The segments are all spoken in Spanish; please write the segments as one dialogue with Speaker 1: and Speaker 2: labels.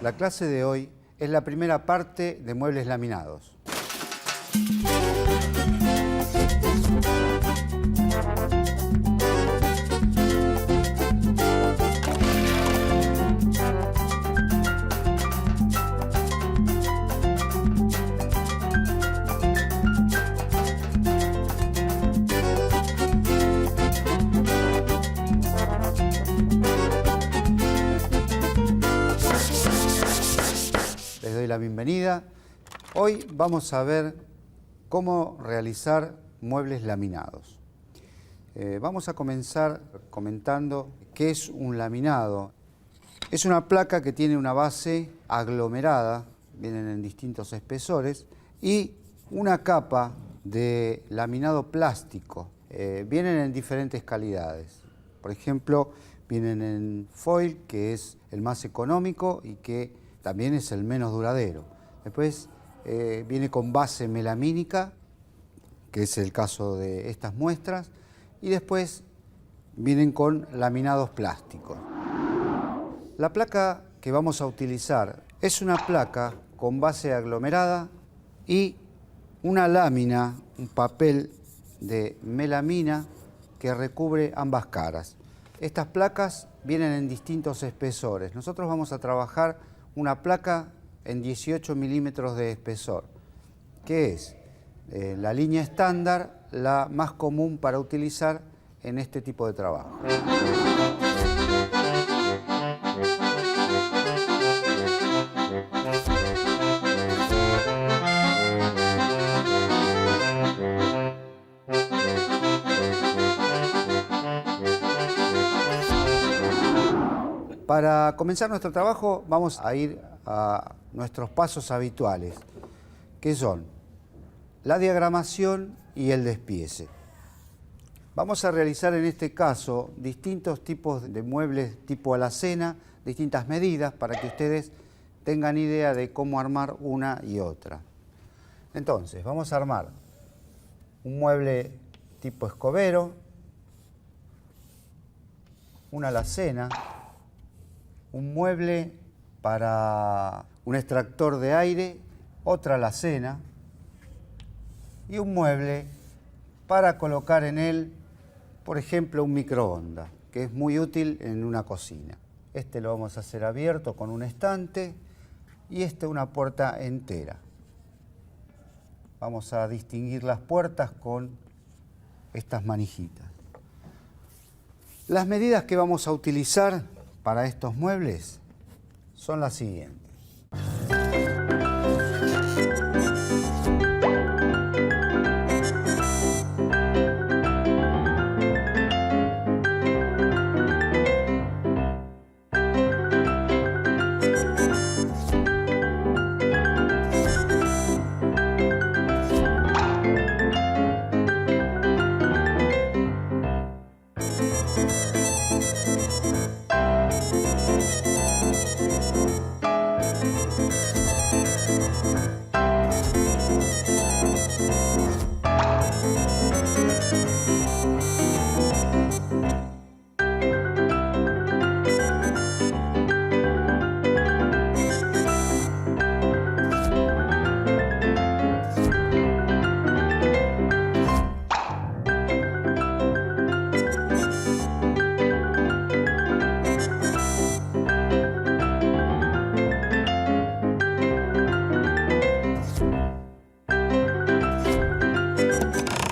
Speaker 1: La clase de hoy es la primera parte de muebles laminados. Les doy la bienvenida. Hoy vamos a ver cómo realizar muebles laminados. Vamos a comenzar comentando qué es un laminado. Es una placa que tiene una base aglomerada, vienen en distintos espesores, y una capa de laminado plástico. Vienen en diferentes calidades. Por ejemplo, vienen en foil, que es el más económico y que también es el menos duradero. Después viene con base melamínica, que es el caso de estas muestras, y después vienen con laminados plásticos. La placa que vamos a utilizar es una placa con base aglomerada y una lámina, un papel de melamina que recubre ambas caras. Estas placas vienen en distintos espesores. Nosotros vamos a trabajar una placa en 18 milímetros de espesor, que es la línea estándar, la más común para utilizar en este tipo de trabajo. Para comenzar nuestro trabajo vamos a ir a nuestros pasos habituales, que son la diagramación y el despiece. Vamos a realizar en este caso distintos tipos de muebles tipo alacena, distintas medidas para que ustedes tengan idea de cómo armar una y otra. Entonces, vamos a armar un mueble tipo escobero, una alacena, un mueble para un extractor de aire, otra alacena y un mueble para colocar en él, por ejemplo, un microondas, que es muy útil en una cocina. Este lo vamos a hacer abierto con un estante y una puerta entera. Vamos a distinguir las puertas con estas manijitas. Las medidas que vamos a utilizar para estos muebles son las siguientes.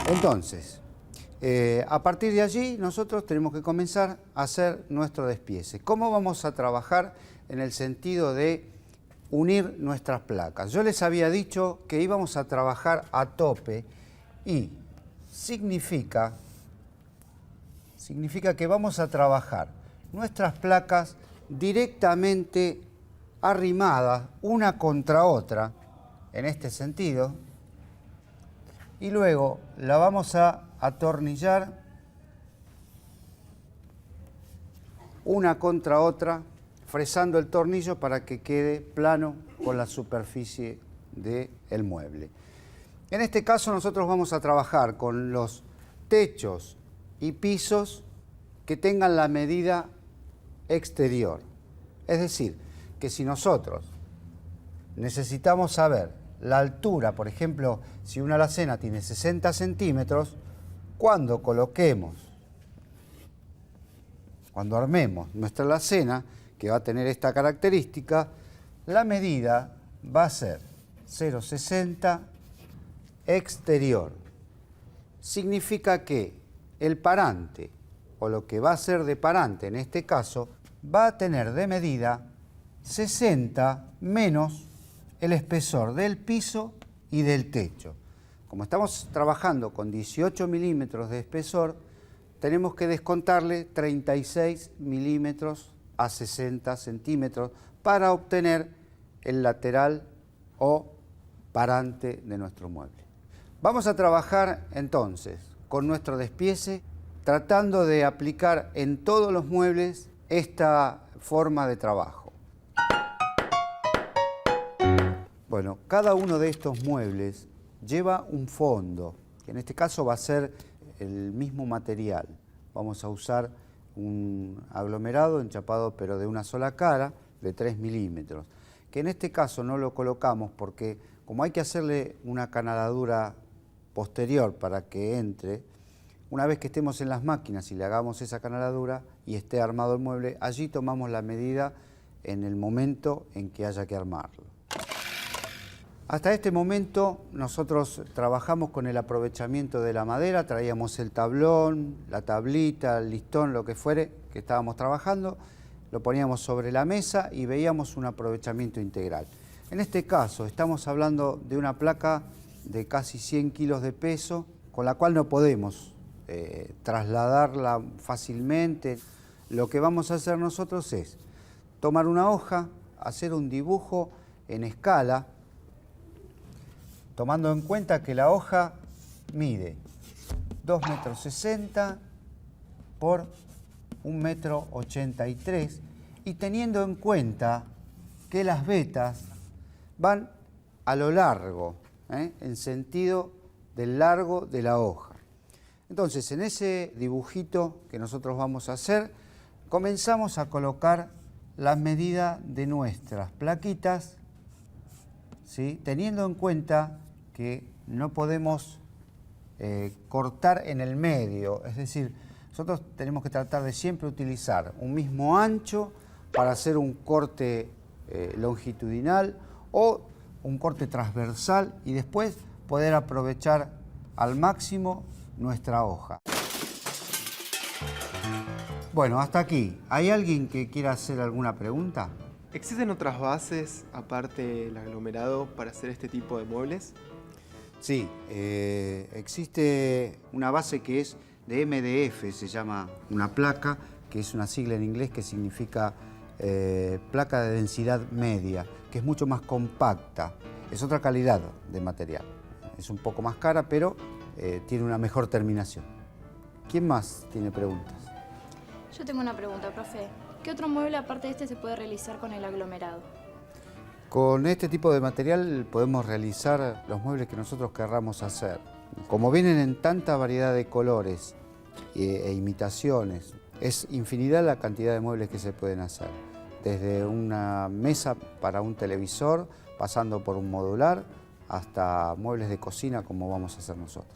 Speaker 1: Entonces, a partir de allí nosotros tenemos que comenzar a hacer nuestro despiece. ¿Cómo vamos a trabajar en el sentido de unir nuestras placas? Yo les había dicho que íbamos a trabajar a tope y significa que vamos a trabajar nuestras placas directamente arrimadas una contra otra, en este sentido, y luego la vamos a atornillar una contra otra, fresando el tornillo para que quede plano con la superficie del mueble. En este caso nosotros vamos a trabajar con los techos y pisos que tengan la medida exterior. Es decir, que si nosotros necesitamos saber la altura, por ejemplo, si una alacena tiene 60 centímetros, cuando armemos nuestra alacena, que va a tener esta característica, la medida va a ser 0,60 exterior. Significa que el parante, o lo que va a ser de parante en este caso, va a tener de medida 60 menos el espesor del piso y del techo. Como estamos trabajando con 18 milímetros de espesor, tenemos que descontarle 36 milímetros a 60 centímetros para obtener el lateral o parante de nuestro mueble. Vamos a trabajar entonces con nuestro despiece, tratando de aplicar en todos los muebles esta forma de trabajo. Bueno, cada uno de estos muebles lleva un fondo, que en este caso va a ser el mismo material. Vamos a usar un aglomerado enchapado pero de una sola cara, de 3 milímetros, que en este caso no lo colocamos porque como hay que hacerle una canaladura posterior para que entre, una vez que estemos en las máquinas y le hagamos esa canaladura y esté armado el mueble, allí tomamos la medida en el momento en que haya que armarlo. Hasta este momento nosotros trabajamos con el aprovechamiento de la madera, traíamos el tablón, la tablita, el listón, lo que fuere que estábamos trabajando, lo poníamos sobre la mesa y veíamos un aprovechamiento integral. En este caso estamos hablando de una placa de casi 100 kilos de peso, con la cual no podemos trasladarla fácilmente. Lo que vamos a hacer nosotros es tomar una hoja, hacer un dibujo en escala, tomando en cuenta que la hoja mide 2,60 m por 1,83 m y teniendo en cuenta que las vetas van a lo largo, en sentido del largo de la hoja. Entonces, en ese dibujito que nosotros vamos a hacer, comenzamos a colocar las medidas de nuestras plaquitas, ¿sí? Teniendo en cuenta que no podemos cortar en el medio, es decir, nosotros tenemos que tratar de siempre utilizar un mismo ancho para hacer un corte longitudinal o un corte transversal y después poder aprovechar al máximo nuestra hoja. Bueno, hasta aquí. ¿Hay alguien que quiera hacer alguna pregunta?
Speaker 2: ¿Existen otras bases, aparte del aglomerado, para hacer este tipo de muebles?
Speaker 1: Sí, existe una base que es de MDF, se llama una placa, que es una sigla en inglés que significa placa de densidad media, que es mucho más compacta. Es otra calidad de material. Es un poco más cara, pero tiene una mejor terminación. ¿Quién más tiene preguntas?
Speaker 3: Yo tengo una pregunta, profe. ¿Qué otro mueble aparte de este se puede realizar con el aglomerado?
Speaker 1: Con este tipo de material podemos realizar los muebles que nosotros querramos hacer. Como vienen en tanta variedad de colores e imitaciones, es infinidad la cantidad de muebles que se pueden hacer. Desde una mesa para un televisor, pasando por un modular, hasta muebles de cocina como vamos a hacer nosotros.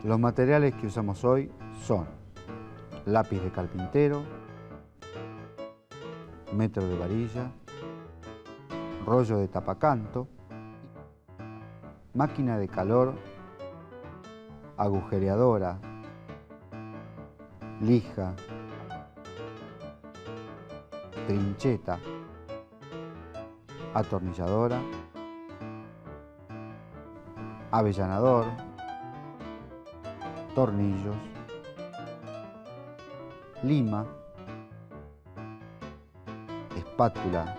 Speaker 1: Los materiales que usamos hoy son lápiz de carpintero, metro de varilla, rollo de tapacanto, máquina de calor, agujereadora, lija, trincheta, atornilladora, avellanador, tornillos, lima, espátula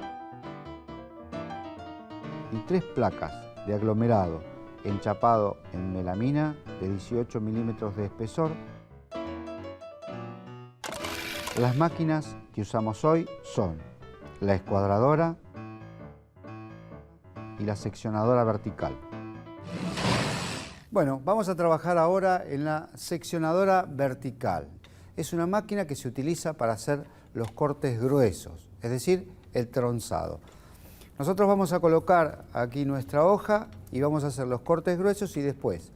Speaker 1: y 3 placas de aglomerado enchapado en melamina de 18 milímetros de espesor. Las máquinas que usamos hoy son la escuadradora y la seccionadora vertical. Bueno, vamos a trabajar ahora en la seccionadora vertical. Es una máquina que se utiliza para hacer los cortes gruesos, es decir, el trenzado. Nosotros vamos a colocar aquí nuestra hoja y vamos a hacer los cortes gruesos y después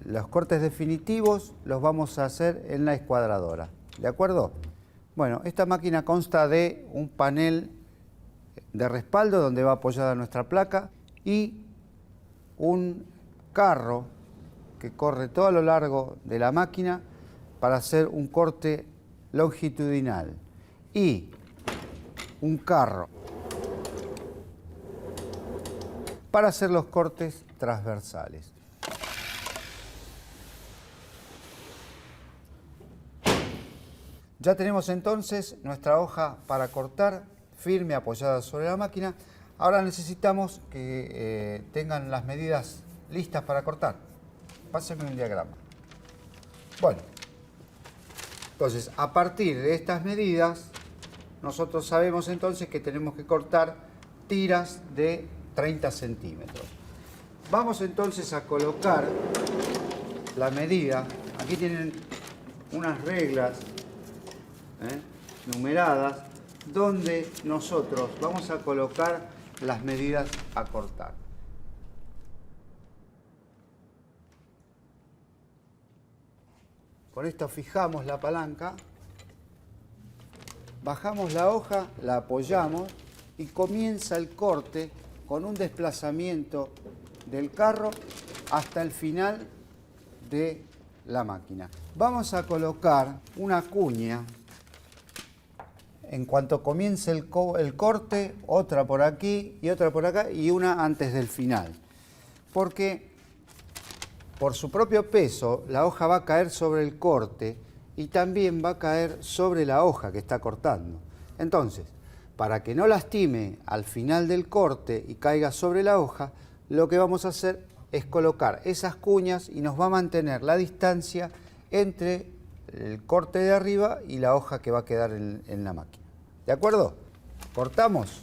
Speaker 1: los cortes definitivos los vamos a hacer en la escuadradora. ¿De acuerdo? Bueno, esta máquina consta de un panel de respaldo donde va apoyada nuestra placa y un carro que corre todo a lo largo de la máquina para hacer un corte longitudinal y un carro para hacer los cortes transversales. Ya tenemos entonces nuestra hoja para cortar, firme, apoyada sobre la máquina. Ahora necesitamos que tengan las medidas listas para cortar. Pásenme un diagrama. Bueno, entonces a partir de estas medidas, nosotros sabemos entonces que tenemos que cortar tiras de 30 centímetros. Vamos entonces a colocar la medida. Aquí tienen unas reglas numeradas donde nosotros vamos a colocar las medidas a cortar. Con esto fijamos la palanca, bajamos la hoja, la apoyamos y comienza el corte con un desplazamiento del carro hasta el final de la máquina. Vamos a colocar una cuña en cuanto comience el corte, otra por aquí y otra por acá y una antes del final. Porque por su propio peso la hoja va a caer sobre el corte y también va a caer sobre la hoja que está cortando. Entonces, para que no lastime al final del corte y caiga sobre la hoja, lo que vamos a hacer es colocar esas cuñas y nos va a mantener la distancia entre el corte de arriba y la hoja que va a quedar en la máquina. ¿De acuerdo? ¿Cortamos?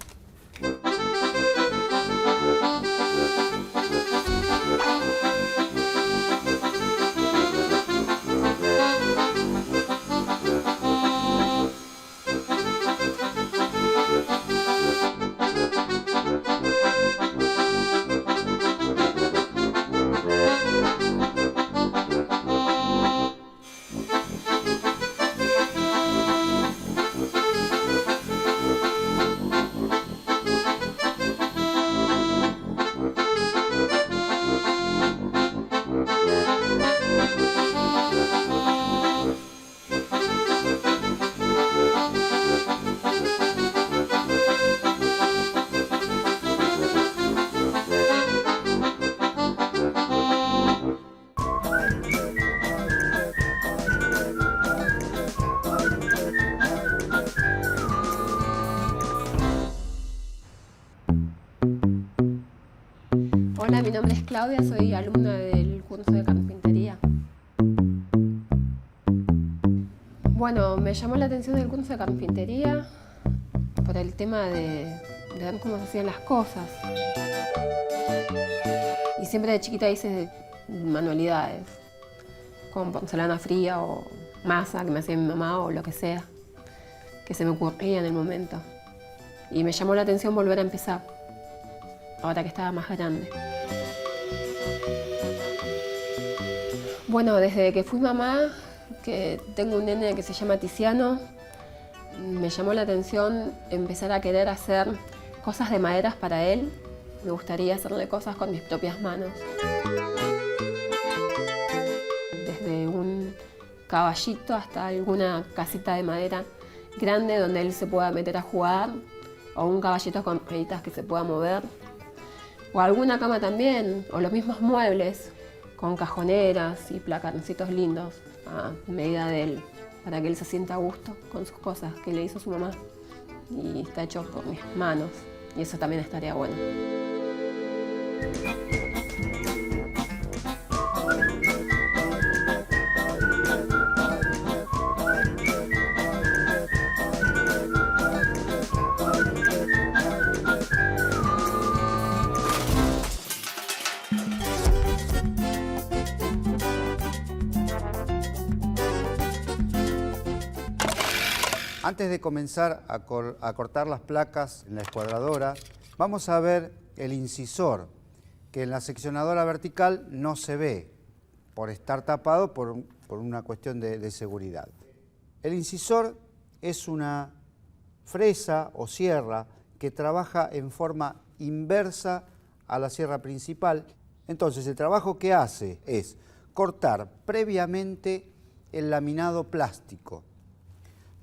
Speaker 4: Hola, mi nombre es Claudia, soy alumna del curso de carpintería. Bueno, me llamó la atención del curso de carpintería por el tema de ver cómo se hacían las cosas. Y siempre de chiquita hice manualidades, como porcelana fría o masa que me hacía mi mamá o lo que sea, que se me ocurría en el momento. Y me llamó la atención volver a empezar, ahora que estaba más grande. Bueno, desde que fui mamá, que tengo un nene que se llama Tiziano, me llamó la atención empezar a querer hacer cosas de maderas para él. Me gustaría hacerle cosas con mis propias manos. Desde un caballito hasta alguna casita de madera grande donde él se pueda meter a jugar, o un caballito con rueditas que se pueda mover, o alguna cama también, o los mismos muebles con cajoneras y placancitos lindos a medida de él, para que él se sienta a gusto con sus cosas que le hizo su mamá. Y está hecho por mis manos, y eso también estaría bueno.
Speaker 1: Antes de comenzar a cortar las placas en la escuadradora, vamos a ver el incisor, que en la seccionadora vertical no se ve por estar tapado por una cuestión de seguridad. El incisor es una fresa o sierra que trabaja en forma inversa a la sierra principal. Entonces, el trabajo que hace es cortar previamente el laminado plástico.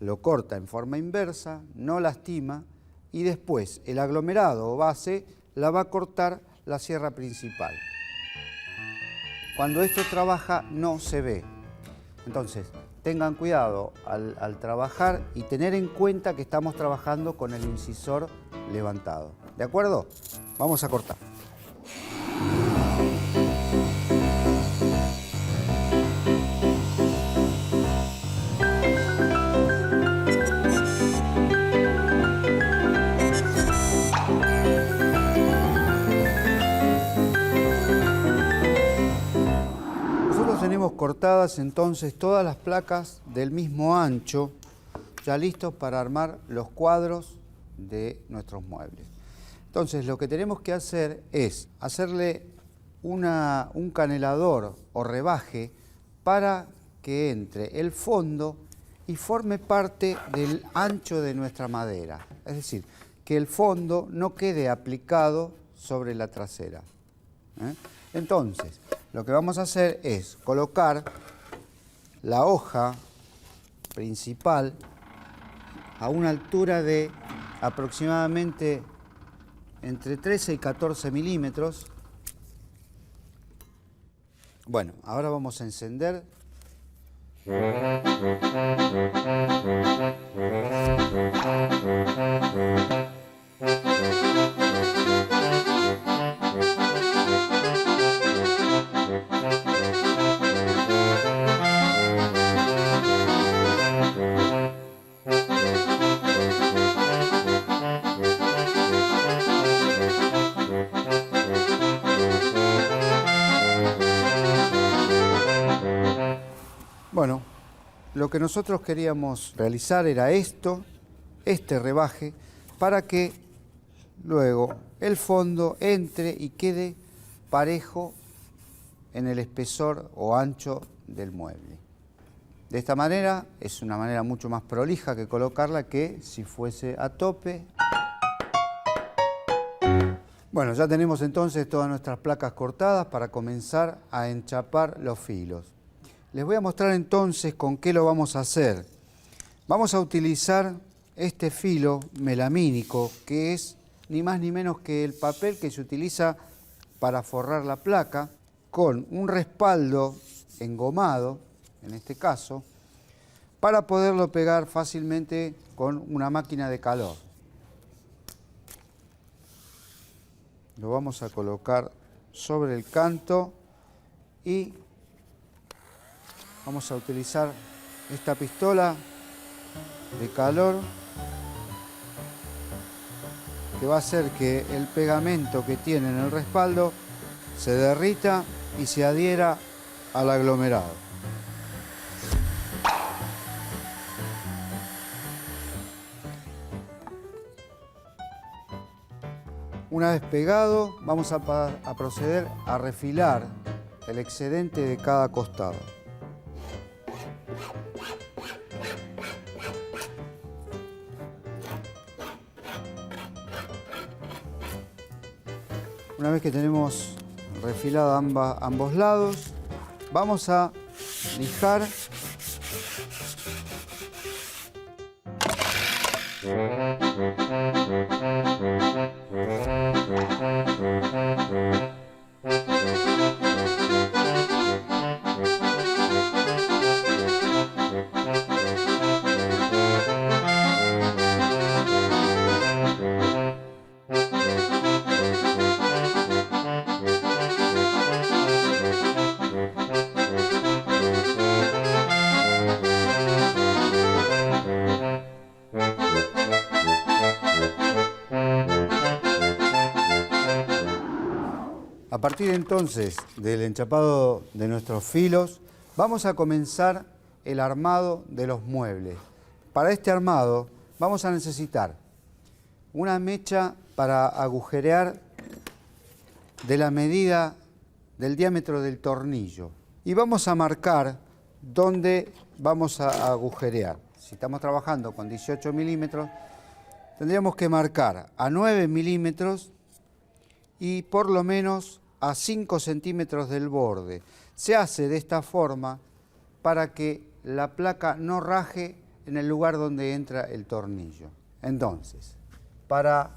Speaker 1: Lo corta en forma inversa, no lastima, y después el aglomerado o base la va a cortar la sierra principal. Cuando esto trabaja no se ve. Entonces, tengan cuidado al trabajar y tener en cuenta que estamos trabajando con el incisor levantado. ¿De acuerdo? Vamos a cortar. Tenemos cortadas entonces todas las placas del mismo ancho, ya listos para armar los cuadros de nuestros muebles. Entonces lo que tenemos que hacer es hacerle un canelador o rebaje para que entre el fondo y forme parte del ancho de nuestra madera. Es decir, que el fondo no quede aplicado sobre la trasera. Entonces, lo que vamos a hacer es colocar la hoja principal a una altura de aproximadamente entre 13 y 14 milímetros. Bueno, ahora vamos a encender. Bueno, lo que nosotros queríamos realizar era este rebaje, para que luego el fondo entre y quede parejo en el espesor o ancho del mueble. De esta manera es una manera mucho más prolija que colocarla que si fuese a tope. Bueno, ya tenemos entonces todas nuestras placas cortadas para comenzar a enchapar los filos. Les voy a mostrar entonces con qué lo vamos a hacer. Vamos a utilizar este filo melamínico, que es ni más ni menos que el papel que se utiliza para forrar la placa, con un respaldo engomado, en este caso, para poderlo pegar fácilmente con una máquina de calor. Lo vamos a colocar sobre el canto y vamos a utilizar esta pistola de calor que va a hacer que el pegamento que tiene en el respaldo se derrita y se adhiera al aglomerado. Una vez pegado, vamos a proceder a refilar el excedente de cada costado. Una vez que tenemos refilado ambos lados, vamos a lijar A partir entonces del enchapado de nuestros filos, vamos a comenzar el armado de los muebles. para este armado vamos a necesitar una mecha para agujerear de la medida del diámetro del tornillo. Y vamos a marcar dónde vamos a agujerear. Si estamos trabajando con 18 milímetros, tendríamos que marcar a 9 milímetros y por lo menos a 5 centímetros del borde. Se hace de esta forma para que la placa no raje en el lugar donde entra el tornillo. Entonces, para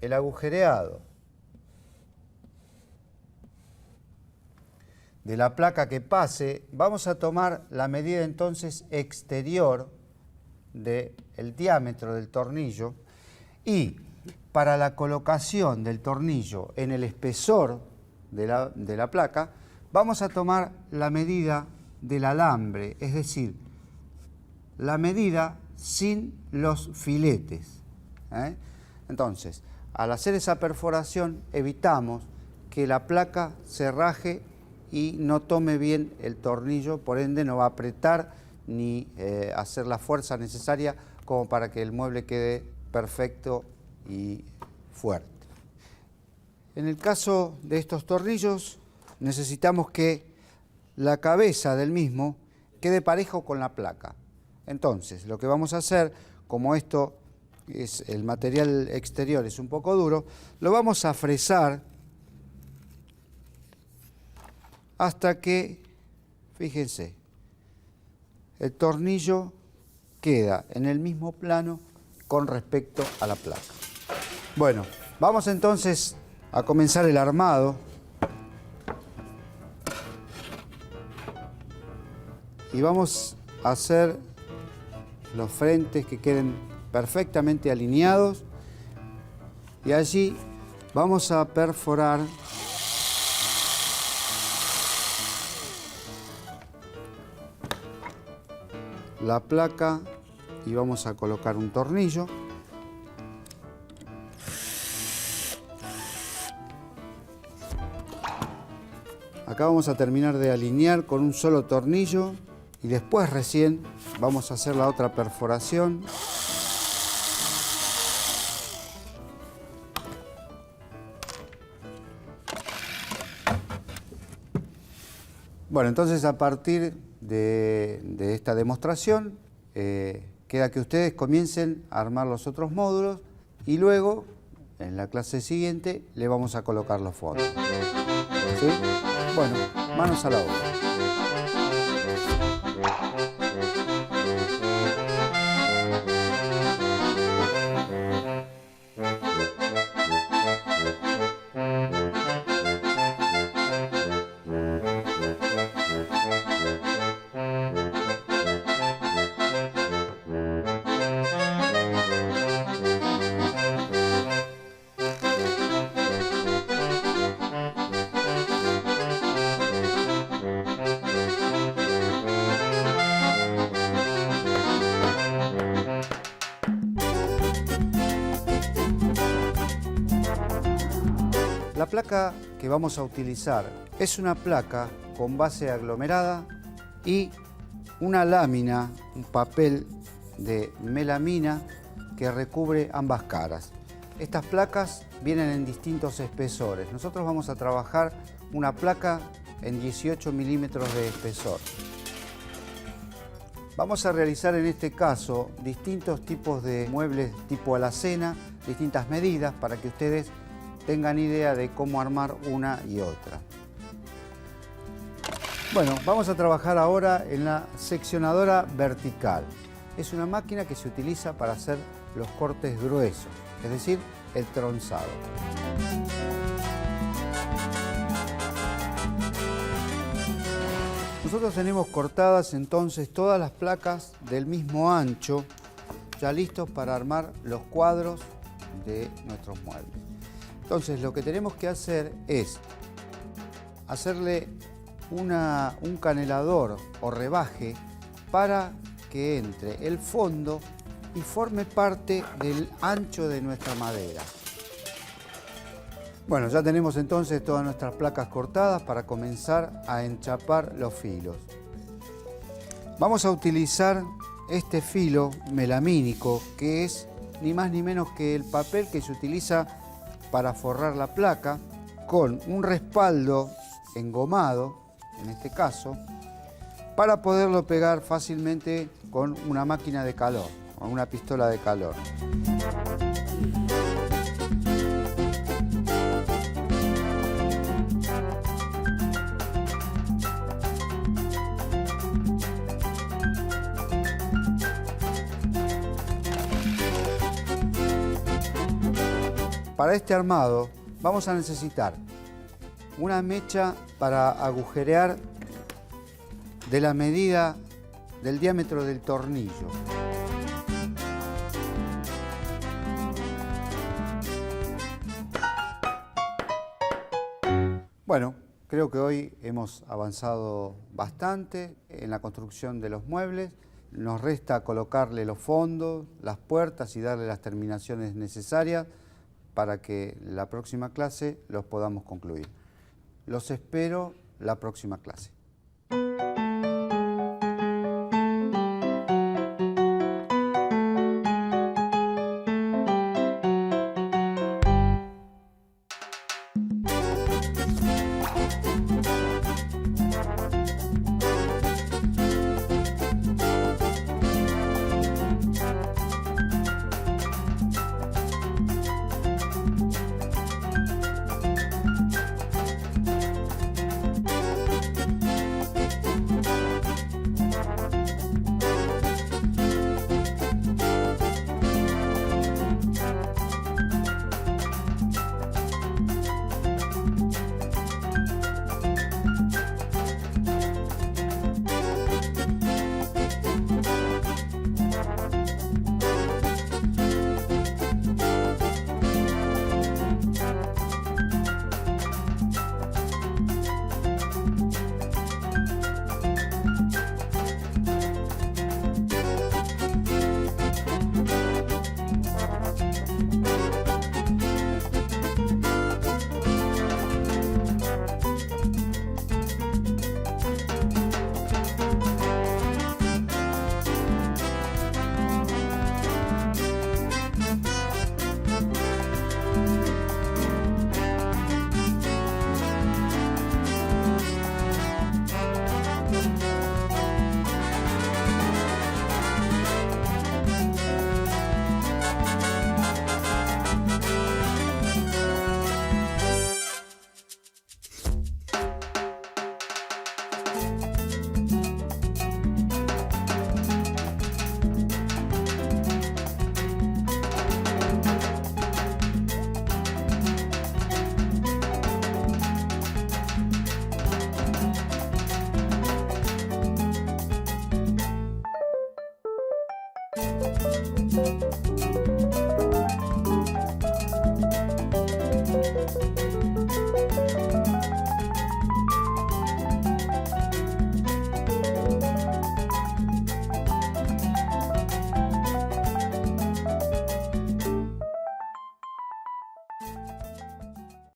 Speaker 1: el agujereado de la placa que pase, vamos a tomar la medida entonces exterior del diámetro del tornillo y para la colocación del tornillo en el espesor de la placa, vamos a tomar la medida del alambre, es decir, la medida sin los filetes. Entonces, al hacer esa perforación, evitamos que la placa se raje y no tome bien el tornillo, por ende no va a apretar ni hacer la fuerza necesaria como para que el mueble quede perfecto y fuerte. En el caso de estos tornillos, necesitamos que la cabeza del mismo quede parejo con la placa. Entonces, lo que vamos a hacer, como esto es el material exterior, es un poco duro, lo vamos a fresar hasta que, fíjense, el tornillo queda en el mismo plano con respecto a la placa. Bueno, vamos entonces a comenzar el armado. Y vamos a hacer los frentes que queden perfectamente alineados. Y allí vamos a perforar la placa y vamos a colocar un tornillo. Acá vamos a terminar de alinear con un solo tornillo y después recién vamos a hacer la otra perforación. Bueno, entonces a partir de esta demostración queda que ustedes comiencen a armar los otros módulos y luego en la clase siguiente le vamos a colocar los fondos. ¿Sí? Bueno, manos a la obra. La placa que vamos a utilizar es una placa con base aglomerada y una lámina, un papel de melamina que recubre ambas caras. Estas placas vienen en distintos espesores. Nosotros vamos a trabajar una placa en 18 milímetros de espesor. Vamos a realizar en este caso distintos tipos de muebles tipo alacena, distintas medidas para que ustedes tengan idea de cómo armar una y otra. Bueno, vamos a trabajar ahora en la seccionadora vertical. Es una máquina que se utiliza para hacer los cortes gruesos, es decir, el tronzado. Nosotros tenemos cortadas entonces todas las placas del mismo ancho, ya listos para armar los cuadros de nuestros muebles. Entonces lo que tenemos que hacer es hacerle un canelador o rebaje para que entre el fondo y forme parte del ancho de nuestra madera. Bueno, ya tenemos entonces todas nuestras placas cortadas para comenzar a enchapar los filos. Vamos a utilizar este filo melamínico, que es ni más ni menos que el papel que se utiliza para forrar la placa, con un respaldo engomado, en este caso, para poderlo pegar fácilmente con una máquina de calor, con una pistola de calor. Para este armado vamos a necesitar una mecha para agujerear de la medida del diámetro del tornillo. Bueno, creo que hoy hemos avanzado bastante en la construcción de los muebles. Nos resta colocarle los fondos, las puertas y darle las terminaciones necesarias para que la próxima clase los podamos concluir. Los espero la próxima clase.